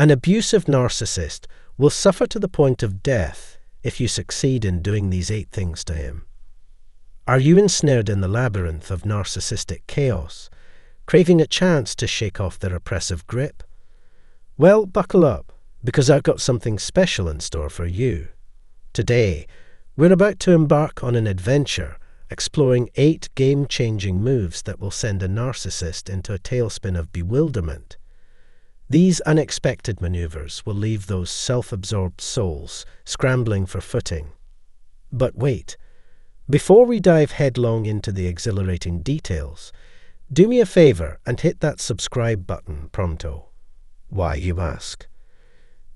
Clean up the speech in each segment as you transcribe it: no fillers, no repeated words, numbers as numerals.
An abusive narcissist will suffer to the point of death if you succeed in doing these 8 things to him. Are you ensnared in the labyrinth of narcissistic chaos, craving a chance to shake off their oppressive grip? Well, buckle up, because I've got something special in store for you. Today, we're about to embark on an adventure exploring 8 game-changing moves that will send a narcissist into a tailspin of bewilderment. These unexpected maneuvers will leave those self-absorbed souls scrambling for footing. But wait, before we dive headlong into the exhilarating details, do me a favor and hit that subscribe button pronto. Why, you ask?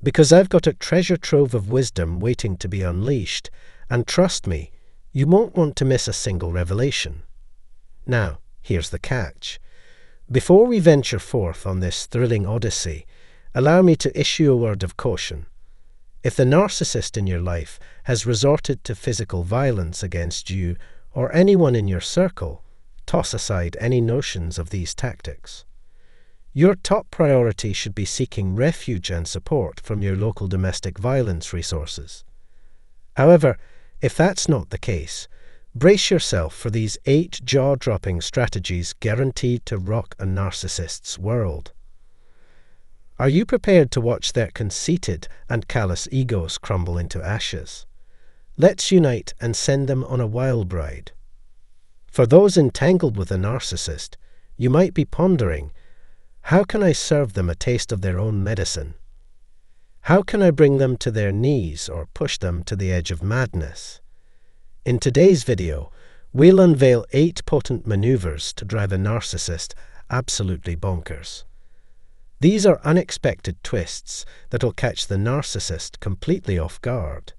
Because I've got a treasure trove of wisdom waiting to be unleashed, and trust me, you won't want to miss a single revelation. Now, here's the catch. Before we venture forth on this thrilling odyssey, allow me to issue a word of caution. If the narcissist in your life has resorted to physical violence against you or anyone in your circle, toss aside any notions of these tactics. Your top priority should be seeking refuge and support from your local domestic violence resources. However, if that's not the case, brace yourself for these 8 jaw-dropping strategies guaranteed to rock a narcissist's world. Are you prepared to watch their conceited and callous egos crumble into ashes? Let's unite and send them on a wild ride. For those entangled with a narcissist, you might be pondering, how can I serve them a taste of their own medicine? How can I bring them to their knees or push them to the edge of madness? In today's video, we'll unveil 8 potent maneuvers to drive a narcissist absolutely bonkers. These are unexpected twists that'll catch the narcissist completely off guard.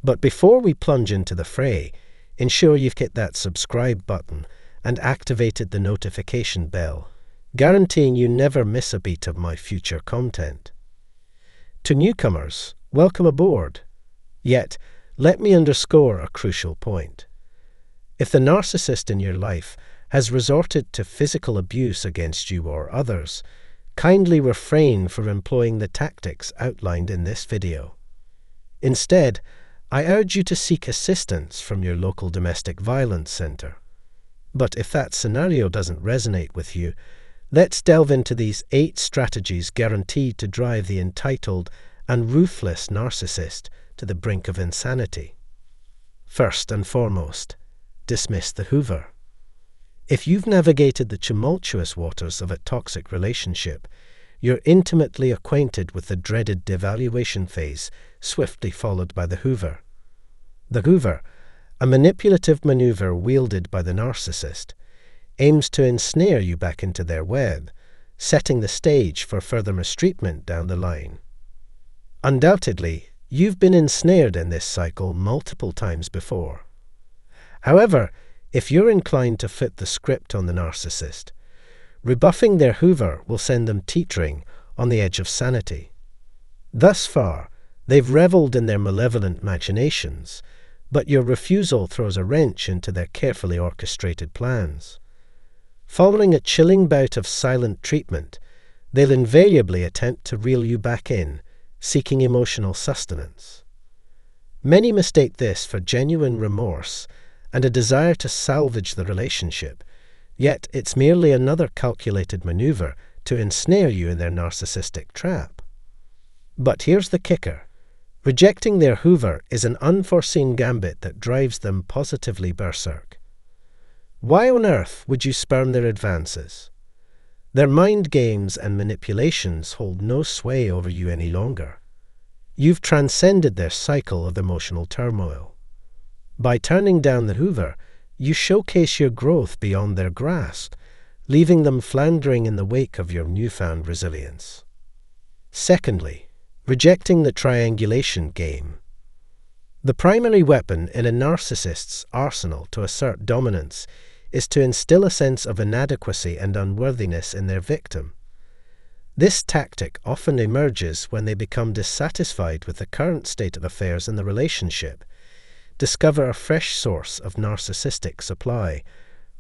But before we plunge into the fray, ensure you've hit that subscribe button and activated the notification bell, guaranteeing you never miss a beat of my future content. To newcomers, welcome aboard. Yet, let me underscore a crucial point. If the narcissist in your life has resorted to physical abuse against you or others, kindly refrain from employing the tactics outlined in this video. Instead, I urge you to seek assistance from your local domestic violence center. But if that scenario doesn't resonate with you, let's delve into these 8 strategies guaranteed to drive the entitled and ruthless narcissist to the brink of insanity. First and foremost, dismiss the Hoover. If you've navigated the tumultuous waters of a toxic relationship, you're intimately acquainted with the dreaded devaluation phase, swiftly followed by the Hoover. The Hoover, a manipulative maneuver wielded by the narcissist, aims to ensnare you back into their web, setting the stage for further mistreatment down the line. Undoubtedly, you've been ensnared in this cycle multiple times before. However, if you're inclined to flip the script on the narcissist, rebuffing their Hoover will send them teetering on the edge of sanity. Thus far, they've reveled in their malevolent machinations, but your refusal throws a wrench into their carefully orchestrated plans. Following a chilling bout of silent treatment, they'll invariably attempt to reel you back in, seeking emotional sustenance. Many mistake this for genuine remorse and a desire to salvage the relationship, yet it's merely another calculated maneuver to ensnare you in their narcissistic trap. But here's the kicker. Rejecting their Hoover is an unforeseen gambit that drives them positively berserk. Why on earth would you spurn their advances? Their mind games and manipulations hold no sway over you any longer. You've transcended their cycle of emotional turmoil. By turning down the Hoover, you showcase your growth beyond their grasp, leaving them floundering in the wake of your newfound resilience. Secondly, rejecting the triangulation game. The primary weapon in a narcissist's arsenal to assert dominance is to instill a sense of inadequacy and unworthiness in their victim. This tactic often emerges when they become dissatisfied with the current state of affairs in the relationship, discover a fresh source of narcissistic supply,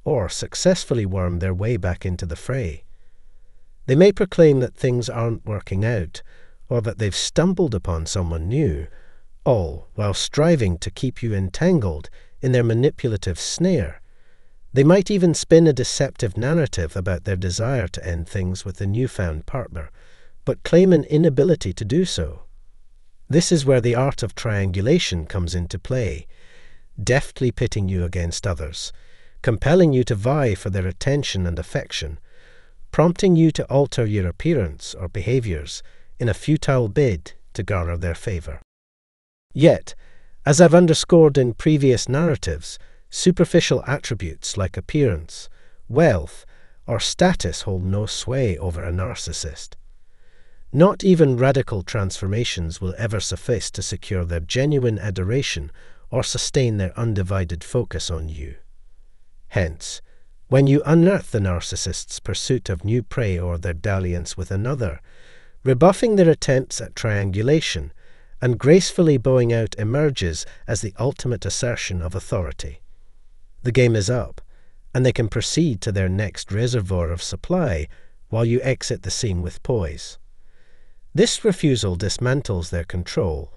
or successfully worm their way back into the fray. They may proclaim that things aren't working out, or that they've stumbled upon someone new, all while striving to keep you entangled in their manipulative snare. They might even spin a deceptive narrative about their desire to end things with a newfound partner, but claim an inability to do so. This is where the art of triangulation comes into play, deftly pitting you against others, compelling you to vie for their attention and affection, prompting you to alter your appearance or behaviors in a futile bid to garner their favor. Yet, as I've underscored in previous narratives, superficial attributes like appearance, wealth, or status hold no sway over a narcissist. Not even radical transformations will ever suffice to secure their genuine adoration or sustain their undivided focus on you. Hence, when you unearth the narcissist's pursuit of new prey or their dalliance with another, rebuffing their attempts at triangulation and gracefully bowing out emerges as the ultimate assertion of authority. The game is up, and they can proceed to their next reservoir of supply while you exit the scene with poise. This refusal dismantles their control,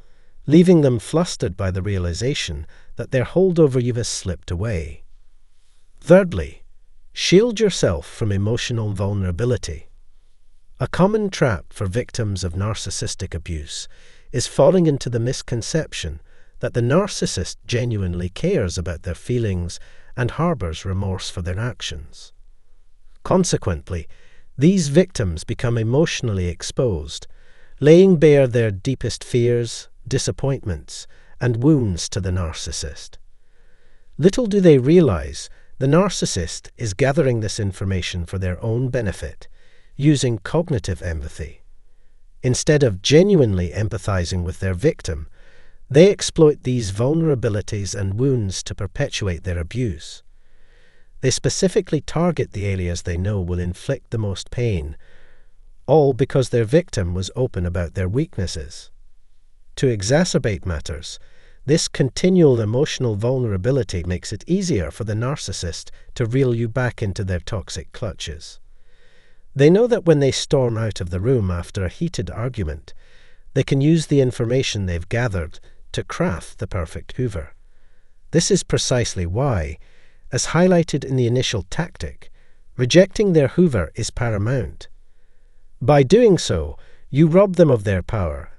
leaving them flustered by the realization that their hold over you has slipped away. Thirdly, shield yourself from emotional vulnerability. A common trap for victims of narcissistic abuse is falling into the misconception that the narcissist genuinely cares about their feelings and harbors remorse for their actions. Consequently, these victims become emotionally exposed, laying bare their deepest fears, disappointments, and wounds to the narcissist. Little do they realize the narcissist is gathering this information for their own benefit, using cognitive empathy. Instead of genuinely empathizing with their victim, they exploit these vulnerabilities and wounds to perpetuate their abuse. They specifically target the areas they know will inflict the most pain, all because their victim was open about their weaknesses. To exacerbate matters, this continual emotional vulnerability makes it easier for the narcissist to reel you back into their toxic clutches. They know that when they storm out of the room after a heated argument, they can use the information they've gathered to craft the perfect Hoover. This is precisely why, as highlighted in the initial tactic, rejecting their Hoover is paramount. By doing so, you rob them of their power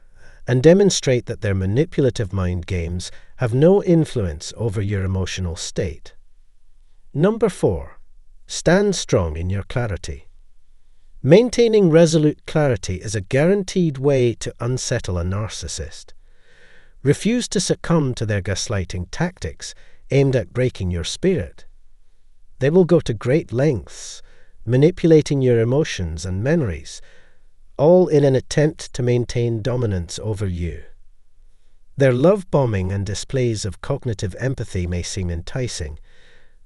and demonstrate that their manipulative mind games have no influence over your emotional state. Number 4. Stand strong in your clarity. Maintaining resolute clarity is a guaranteed way to unsettle a narcissist. Refuse to succumb to their gaslighting tactics aimed at breaking your spirit. They will go to great lengths, manipulating your emotions and memories, all in an attempt to maintain dominance over you. Their love-bombing and displays of cognitive empathy may seem enticing,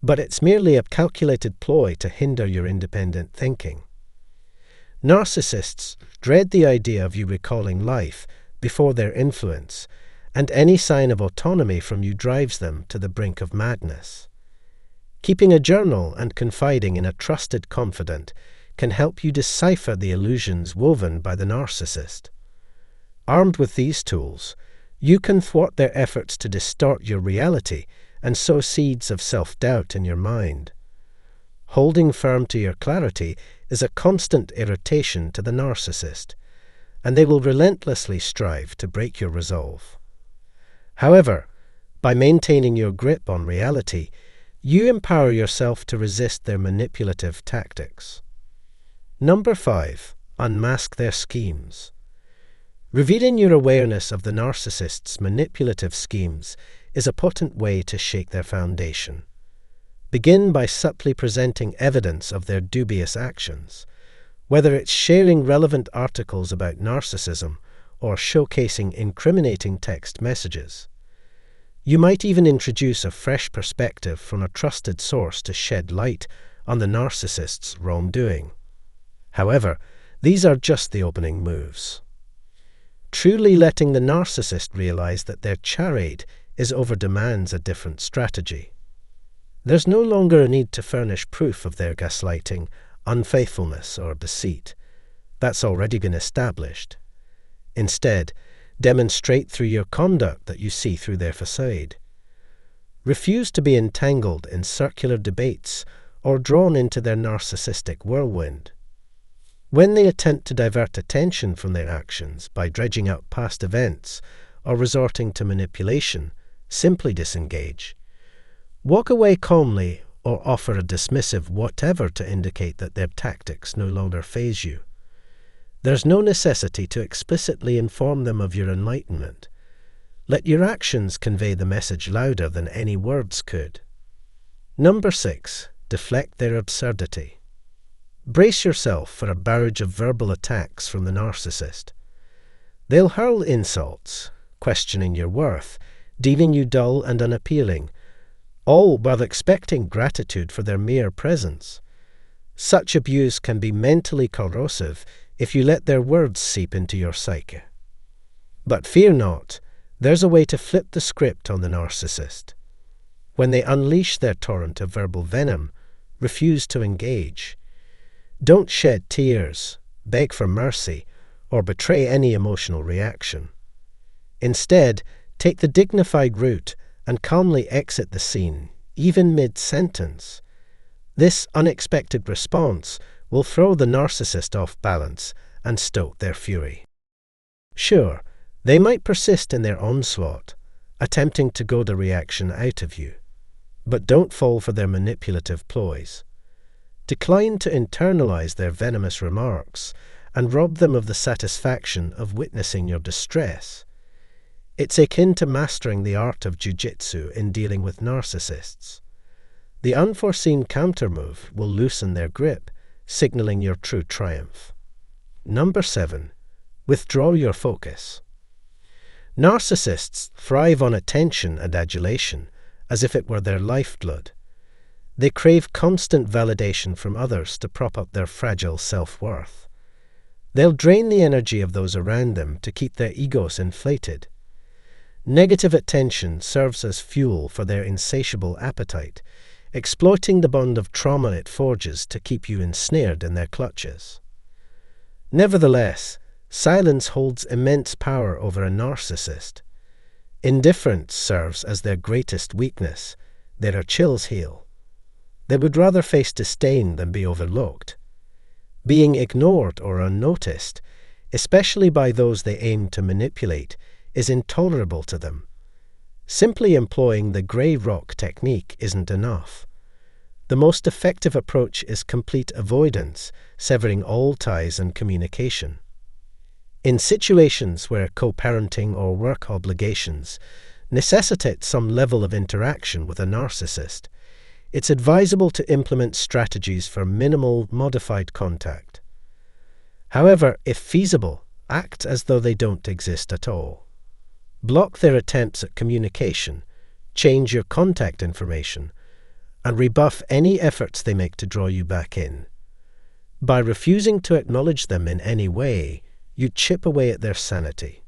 but it's merely a calculated ploy to hinder your independent thinking. Narcissists dread the idea of you recalling life before their influence, and any sign of autonomy from you drives them to the brink of madness. Keeping a journal and confiding in a trusted confidant can help you decipher the illusions woven by the narcissist. Armed with these tools, you can thwart their efforts to distort your reality and sow seeds of self-doubt in your mind. Holding firm to your clarity is a constant irritation to the narcissist, and they will relentlessly strive to break your resolve. However, by maintaining your grip on reality, you empower yourself to resist their manipulative tactics. Number 5. Unmask their schemes. Revealing your awareness of the narcissist's manipulative schemes is a potent way to shake their foundation. Begin by subtly presenting evidence of their dubious actions, whether it's sharing relevant articles about narcissism or showcasing incriminating text messages. You might even introduce a fresh perspective from a trusted source to shed light on the narcissist's wrongdoing. However, these are just the opening moves. Truly letting the narcissist realize that their charade is over demands a different strategy. There's no longer a need to furnish proof of their gaslighting, unfaithfulness, or deceit. That's already been established. Instead, demonstrate through your conduct that you see through their facade. Refuse to be entangled in circular debates or drawn into their narcissistic whirlwind. When they attempt to divert attention from their actions by dredging up past events or resorting to manipulation, simply disengage. Walk away calmly or offer a dismissive whatever to indicate that their tactics no longer faze you. There's no necessity to explicitly inform them of your enlightenment. Let your actions convey the message louder than any words could. Number 6. Deflect their absurdity. Brace yourself for a barrage of verbal attacks from the narcissist. They'll hurl insults, questioning your worth, deeming you dull and unappealing, all while expecting gratitude for their mere presence. Such abuse can be mentally corrosive if you let their words seep into your psyche. But fear not, there's a way to flip the script on the narcissist. When they unleash their torrent of verbal venom, refuse to engage. Don't shed tears, beg for mercy, or betray any emotional reaction. Instead, take the dignified route and calmly exit the scene, even mid-sentence. This unexpected response will throw the narcissist off balance and stoke their fury. Sure, they might persist in their onslaught, attempting to goad a reaction out of you. But don't fall for their manipulative ploys. Decline to internalize their venomous remarks and rob them of the satisfaction of witnessing your distress. It's akin to mastering the art of jiu-jitsu in dealing with narcissists. The unforeseen countermove will loosen their grip, signaling your true triumph. Number 7. Withdraw your focus. Narcissists thrive on attention and adulation, as if it were their lifeblood. They crave constant validation from others to prop up their fragile self-worth. They'll drain the energy of those around them to keep their egos inflated. Negative attention serves as fuel for their insatiable appetite, exploiting the bond of trauma it forges to keep you ensnared in their clutches. Nevertheless, silence holds immense power over a narcissist. Indifference serves as their greatest weakness, their Achilles heel. They would rather face disdain than be overlooked. Being ignored or unnoticed, especially by those they aim to manipulate, is intolerable to them. Simply employing the grey rock technique isn't enough. The most effective approach is complete avoidance, severing all ties and communication. In situations where co-parenting or work obligations necessitate some level of interaction with a narcissist, it's advisable to implement strategies for minimal, modified contact. However, if feasible, act as though they don't exist at all. Block their attempts at communication, change your contact information, and rebuff any efforts they make to draw you back in. By refusing to acknowledge them in any way, you chip away at their sanity.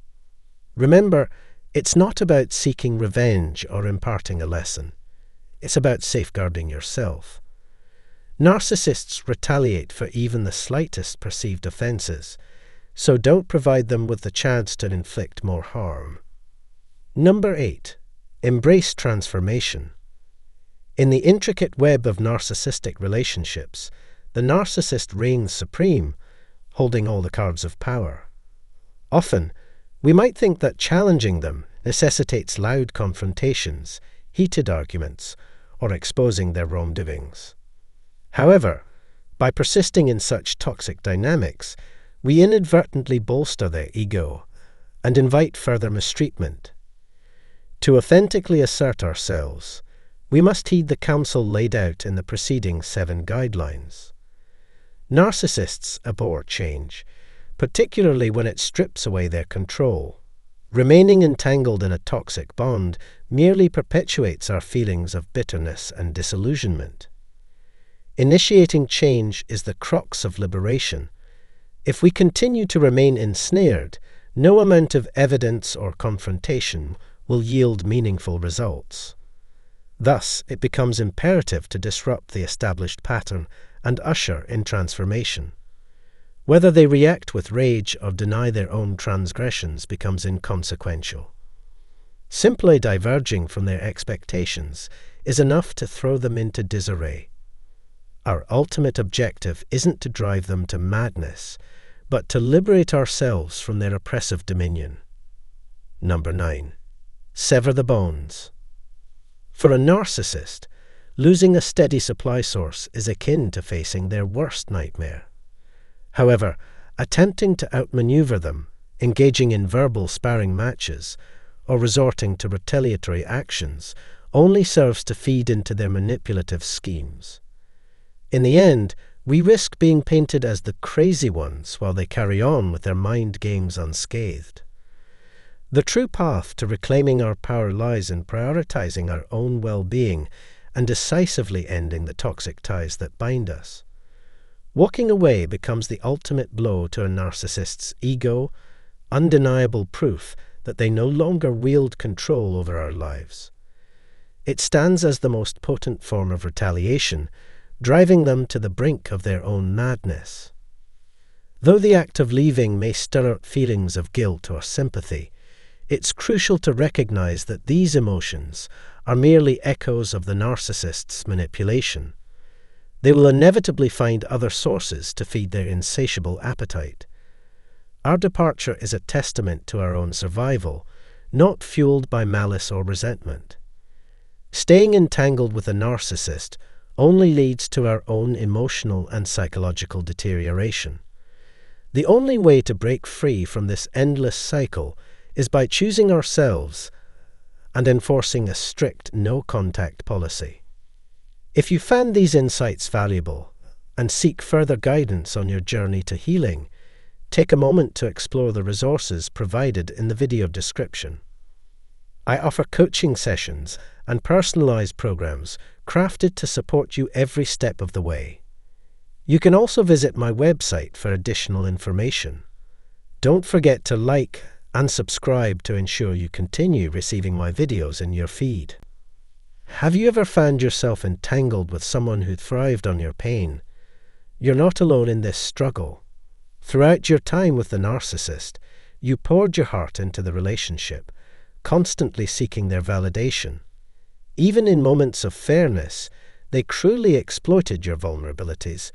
Remember, it's not about seeking revenge or imparting a lesson. It's about safeguarding yourself. Narcissists retaliate for even the slightest perceived offenses, so don't provide them with the chance to inflict more harm. Number 8. Embrace transformation. In the intricate web of narcissistic relationships, the narcissist reigns supreme, holding all the cards of power. Often, we might think that challenging them necessitates loud confrontations, heated arguments, or exposing their wrongdoings. However, by persisting in such toxic dynamics, we inadvertently bolster their ego and invite further mistreatment. To authentically assert ourselves, we must heed the counsel laid out in the preceding 7 guidelines. Narcissists abhor change, particularly when it strips away their control. Remaining entangled in a toxic bond merely perpetuates our feelings of bitterness and disillusionment. Initiating change is the Croc of Liberation. If we continue to remain ensnared, no amount of evidence or confrontation will yield meaningful results. Thus, it becomes imperative to disrupt the established pattern and usher in transformation. Whether they react with rage or deny their own transgressions becomes inconsequential. Simply diverging from their expectations is enough to throw them into disarray. Our ultimate objective isn't to drive them to madness, but to liberate ourselves from their oppressive dominion. Number 9. Sever the bonds. For a narcissist, losing a steady supply source is akin to facing their worst nightmare. However, attempting to outmaneuver them, engaging in verbal sparring matches, or resorting to retaliatory actions only serves to feed into their manipulative schemes. In the end, we risk being painted as the crazy ones while they carry on with their mind games unscathed. The true path to reclaiming our power lies in prioritizing our own well-being and decisively ending the toxic ties that bind us. Walking away becomes the ultimate blow to a narcissist's ego, undeniable proof that they no longer wield control over our lives. It stands as the most potent form of retaliation, driving them to the brink of their own madness. Though the act of leaving may stir up feelings of guilt or sympathy, it's crucial to recognize that these emotions are merely echoes of the narcissist's manipulation. They will inevitably find other sources to feed their insatiable appetite. Our departure is a testament to our own survival, not fueled by malice or resentment. Staying entangled with a narcissist only leads to our own emotional and psychological deterioration. The only way to break free from this endless cycle is by choosing ourselves and enforcing a strict no-contact policy. If you found these insights valuable and seek further guidance on your journey to healing, take a moment to explore the resources provided in the video description. I offer coaching sessions and personalized programs crafted to support you every step of the way. You can also visit my website for additional information. Don't forget to like and subscribe to ensure you continue receiving my videos in your feed. Have you ever found yourself entangled with someone who thrived on your pain? You're not alone in this struggle. Throughout your time with the narcissist, you poured your heart into the relationship, constantly seeking their validation. Even in moments of fairness, they cruelly exploited your vulnerabilities,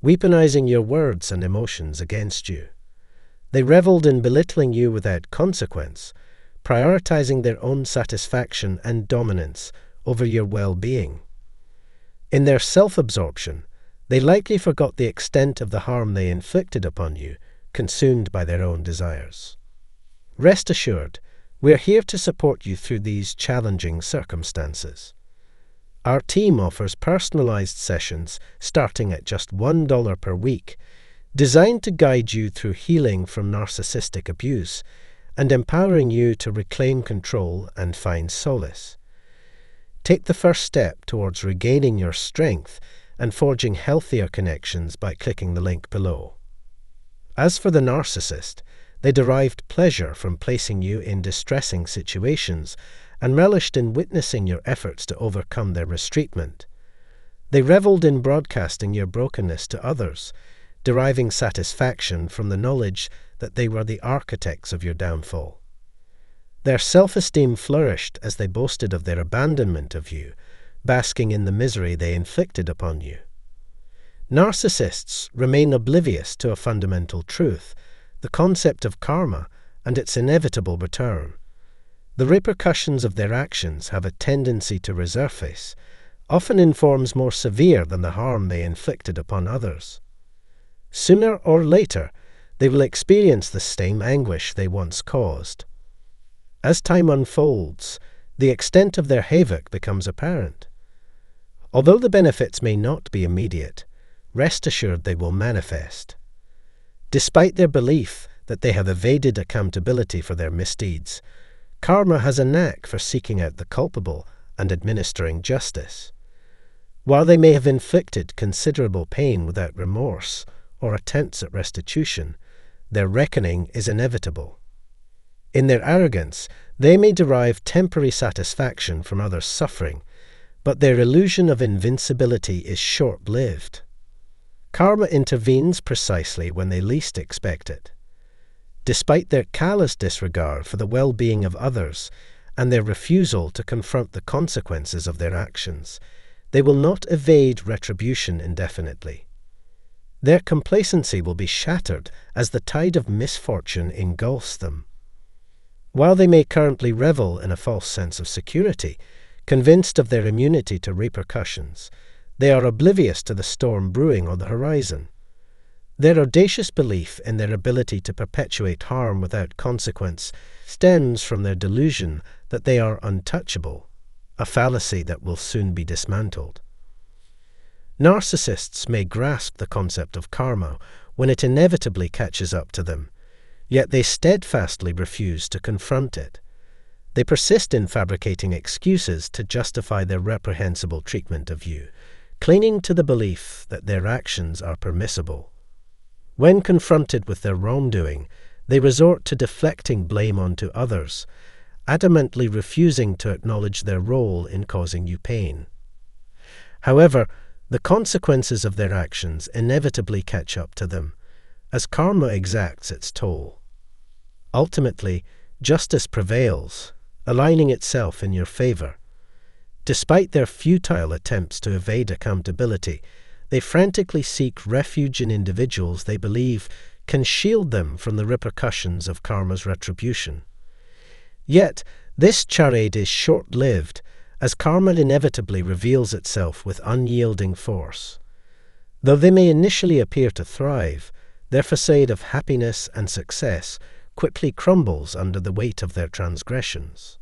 weaponizing your words and emotions against you. They reveled in belittling you without consequence, prioritizing their own satisfaction and dominance over your well-being. In their self-absorption, they likely forgot the extent of the harm they inflicted upon you, consumed by their own desires. Rest assured, we're here to support you through these challenging circumstances. Our team offers personalized sessions starting at just $1 per week, designed to guide you through healing from narcissistic abuse and empowering you to reclaim control and find solace. Take the first step towards regaining your strength and forging healthier connections by clicking the link below. As for the narcissist, they derived pleasure from placing you in distressing situations and relished in witnessing your efforts to overcome their mistreatment. They reveled in broadcasting your brokenness to others, deriving satisfaction from the knowledge that they were the architects of your downfall. Their self-esteem flourished as they boasted of their abandonment of you, basking in the misery they inflicted upon you. Narcissists remain oblivious to a fundamental truth, the concept of karma and its inevitable return. The repercussions of their actions have a tendency to resurface, often in forms more severe than the harm they inflicted upon others. Sooner or later, they will experience the same anguish they once caused. As time unfolds, the extent of their havoc becomes apparent. Although the benefits may not be immediate, rest assured they will manifest. Despite their belief that they have evaded accountability for their misdeeds, karma has a knack for seeking out the culpable and administering justice. While they may have inflicted considerable pain without remorse or attempts at restitution, their reckoning is inevitable. In their arrogance, they may derive temporary satisfaction from others' suffering, but their illusion of invincibility is short-lived. Karma intervenes precisely when they least expect it. Despite their callous disregard for the well-being of others and their refusal to confront the consequences of their actions, they will not evade retribution indefinitely. Their complacency will be shattered as the tide of misfortune engulfs them. While they may currently revel in a false sense of security, convinced of their immunity to repercussions, they are oblivious to the storm brewing on the horizon. Their audacious belief in their ability to perpetuate harm without consequence stems from their delusion that they are untouchable, a fallacy that will soon be dismantled. Narcissists may grasp the concept of karma when it inevitably catches up to them, yet they steadfastly refuse to confront it. They persist in fabricating excuses to justify their reprehensible treatment of you, clinging to the belief that their actions are permissible. When confronted with their wrongdoing, they resort to deflecting blame onto others, adamantly refusing to acknowledge their role in causing you pain. However, the consequences of their actions inevitably catch up to them, as karma exacts its toll. Ultimately, justice prevails, aligning itself in your favor. Despite their futile attempts to evade accountability, they frantically seek refuge in individuals they believe can shield them from the repercussions of karma's retribution. Yet, this charade is short-lived, as karma inevitably reveals itself with unyielding force. Though they may initially appear to thrive, their facade of happiness and success quickly crumbles under the weight of their transgressions.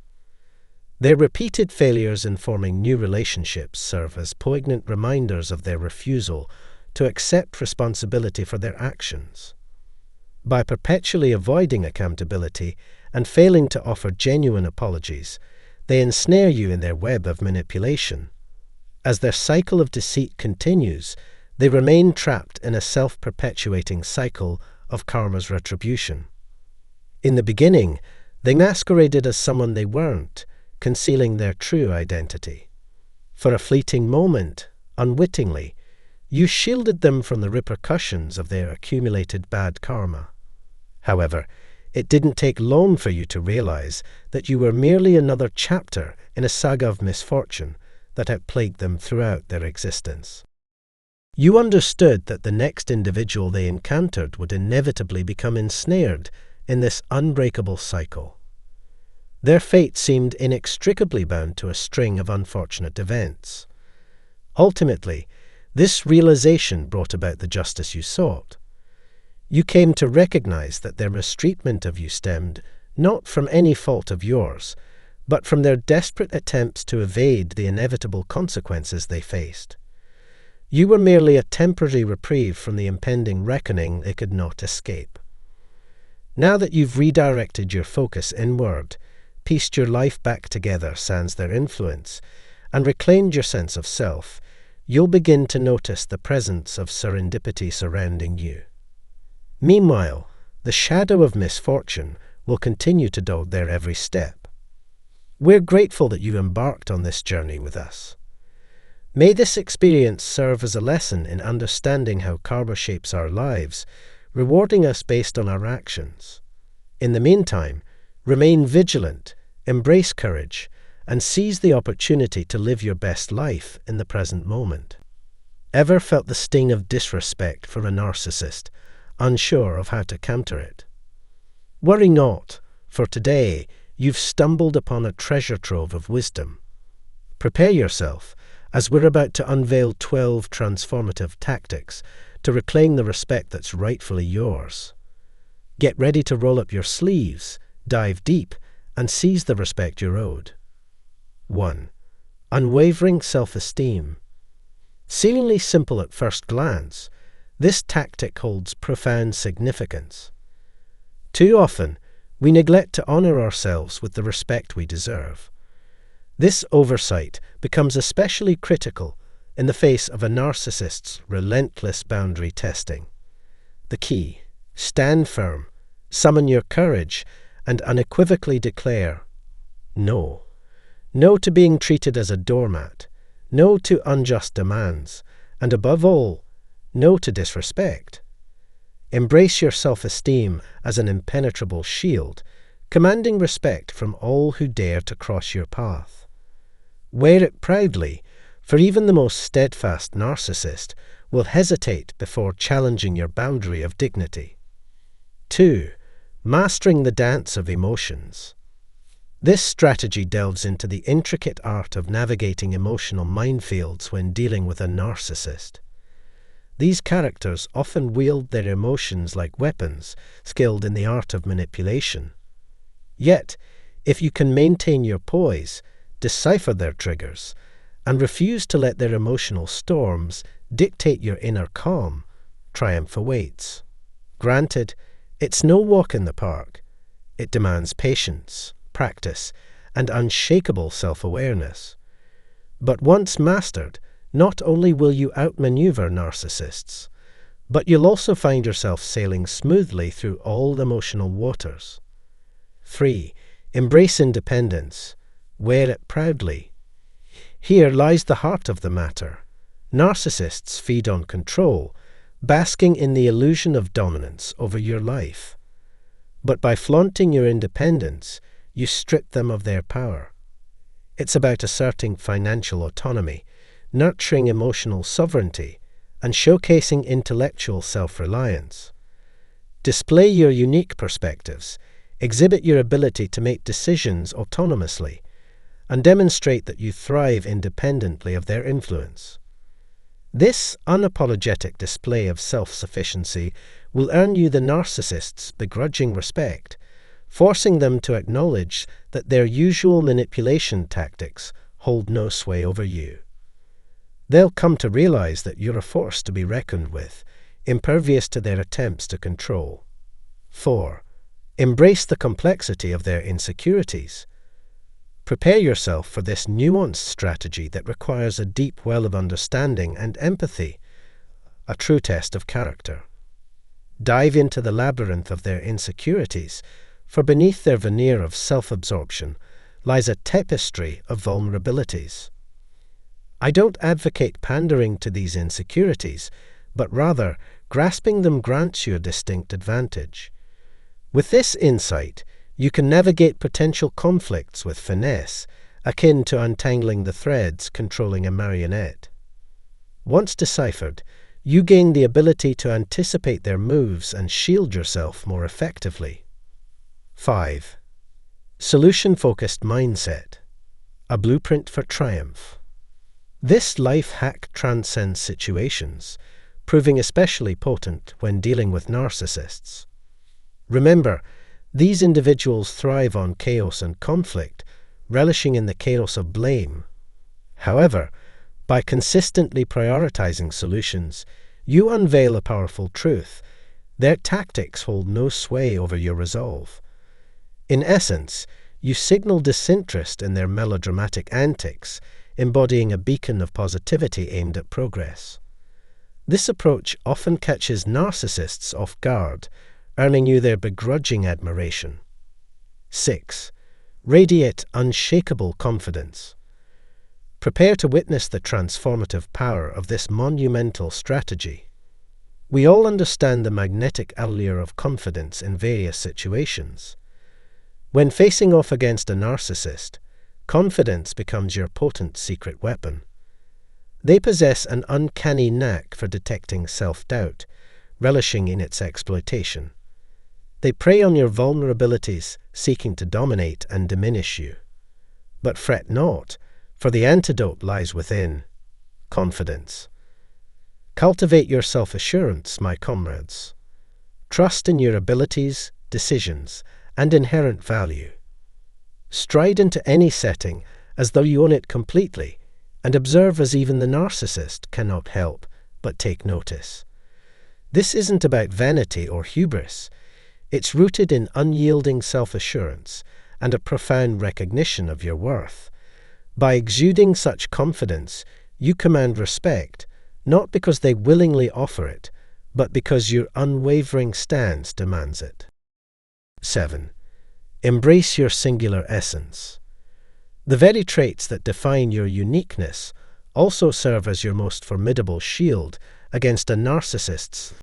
Their repeated failures in forming new relationships serve as poignant reminders of their refusal to accept responsibility for their actions. By perpetually avoiding accountability and failing to offer genuine apologies, they ensnare you in their web of manipulation. As their cycle of deceit continues, they remain trapped in a self-perpetuating cycle of karma's retribution. In the beginning, they masqueraded as someone they weren't, concealing their true identity. For a fleeting moment, unwittingly, you shielded them from the repercussions of their accumulated bad karma. However, it didn't take long for you to realize that you were merely another chapter in a saga of misfortune that had plagued them throughout their existence. You understood that the next individual they encountered would inevitably become ensnared in this unbreakable cycle. Their fate seemed inextricably bound to a string of unfortunate events. Ultimately, this realization brought about the justice you sought. You came to recognize that their mistreatment of you stemmed not from any fault of yours, but from their desperate attempts to evade the inevitable consequences they faced. You were merely a temporary reprieve from the impending reckoning they could not escape. Now that you've redirected your focus inward, pieced your life back together sans their influence, and reclaimed your sense of self, you'll begin to notice the presence of serendipity surrounding you. Meanwhile, the shadow of misfortune will continue to dog their every step. We're grateful that you embarked on this journey with us. May this experience serve as a lesson in understanding how karma shapes our lives, rewarding us based on our actions. In the meantime, remain vigilant, embrace courage, and seize the opportunity to live your best life in the present moment. Ever felt the sting of disrespect for a narcissist, unsure of how to counter it? Worry not, for today you've stumbled upon a treasure trove of wisdom. Prepare yourself, as we're about to unveil 12 transformative tactics to reclaim the respect that's rightfully yours. Get ready to roll up your sleeves, dive deep, and seize the respect you're owed. 1. Unwavering self-esteem. Seemingly simple at first glance, this tactic holds profound significance. Too often, we neglect to honor ourselves with the respect we deserve. This oversight becomes especially critical in the face of a narcissist's relentless boundary testing. The key: stand firm, summon your courage, and unequivocally declare no. No to being treated as a doormat, no to unjust demands, and above all, no to disrespect. Embrace your self-esteem as an impenetrable shield, commanding respect from all who dare to cross your path. Wear it proudly, for even the most steadfast narcissist will hesitate before challenging your boundary of dignity. 2. Mastering the dance of emotions. This strategy delves into the intricate art of navigating emotional minefields when dealing with a narcissist. These characters often wield their emotions like weapons, skilled in the art of manipulation. Yet, if you can maintain your poise, decipher their triggers, and refuse to let their emotional storms dictate your inner calm, triumph awaits. Granted, it's no walk in the park. It demands patience, practice, and unshakable self-awareness. But once mastered, not only will you outmaneuver narcissists, but you'll also find yourself sailing smoothly through all emotional waters. 3. Embrace independence. Wear it proudly. Here lies the heart of the matter. Narcissists feed on control, basking in the illusion of dominance over your life. But by flaunting your independence, you strip them of their power. It's about asserting financial autonomy, nurturing emotional sovereignty, and showcasing intellectual self-reliance. Display your unique perspectives, exhibit your ability to make decisions autonomously, and demonstrate that you thrive independently of their influence. This unapologetic display of self-sufficiency will earn you the narcissist's begrudging respect, forcing them to acknowledge that their usual manipulation tactics hold no sway over you. They'll come to realize that you're a force to be reckoned with, impervious to their attempts to control. 4. Embrace the complexity of their insecurities. Prepare yourself for this nuanced strategy that requires a deep well of understanding and empathy, a true test of character. Dive into the labyrinth of their insecurities, for beneath their veneer of self-absorption lies a tapestry of vulnerabilities. I don't advocate pandering to these insecurities, but rather grasping them grants you a distinct advantage. With this insight, you can navigate potential conflicts with finesse, akin to untangling the threads controlling a marionette. Once deciphered, you gain the ability to anticipate their moves and shield yourself more effectively. 5. Solution-focused mindset. A blueprint for triumph. This life hack transcends situations, proving especially potent when dealing with narcissists. Remember, these individuals thrive on chaos and conflict, relishing in the chaos of blame. However, by consistently prioritizing solutions, you unveil a powerful truth. Their tactics hold no sway over your resolve. In essence, you signal disinterest in their melodramatic antics, embodying a beacon of positivity aimed at progress. This approach often catches narcissists off guard, earning you their begrudging admiration. 6. Radiate unshakable confidence. Prepare to witness the transformative power of this monumental strategy. We all understand the magnetic allure of confidence in various situations. When facing off against a narcissist, confidence becomes your potent secret weapon. They possess an uncanny knack for detecting self-doubt, relishing in its exploitation. They prey on your vulnerabilities, seeking to dominate and diminish you. But fret not, for the antidote lies within: confidence. Cultivate your self-assurance, my comrades. Trust in your abilities, decisions, and inherent value. Stride into any setting as though you own it completely, and observe as even the narcissist cannot help but take notice. This isn't about vanity or hubris. It's rooted in unyielding self-assurance and a profound recognition of your worth. By exuding such confidence, you command respect, not because they willingly offer it, but because your unwavering stance demands it. 7. Embrace your singular essence. The very traits that define your uniqueness also serve as your most formidable shield against a narcissist's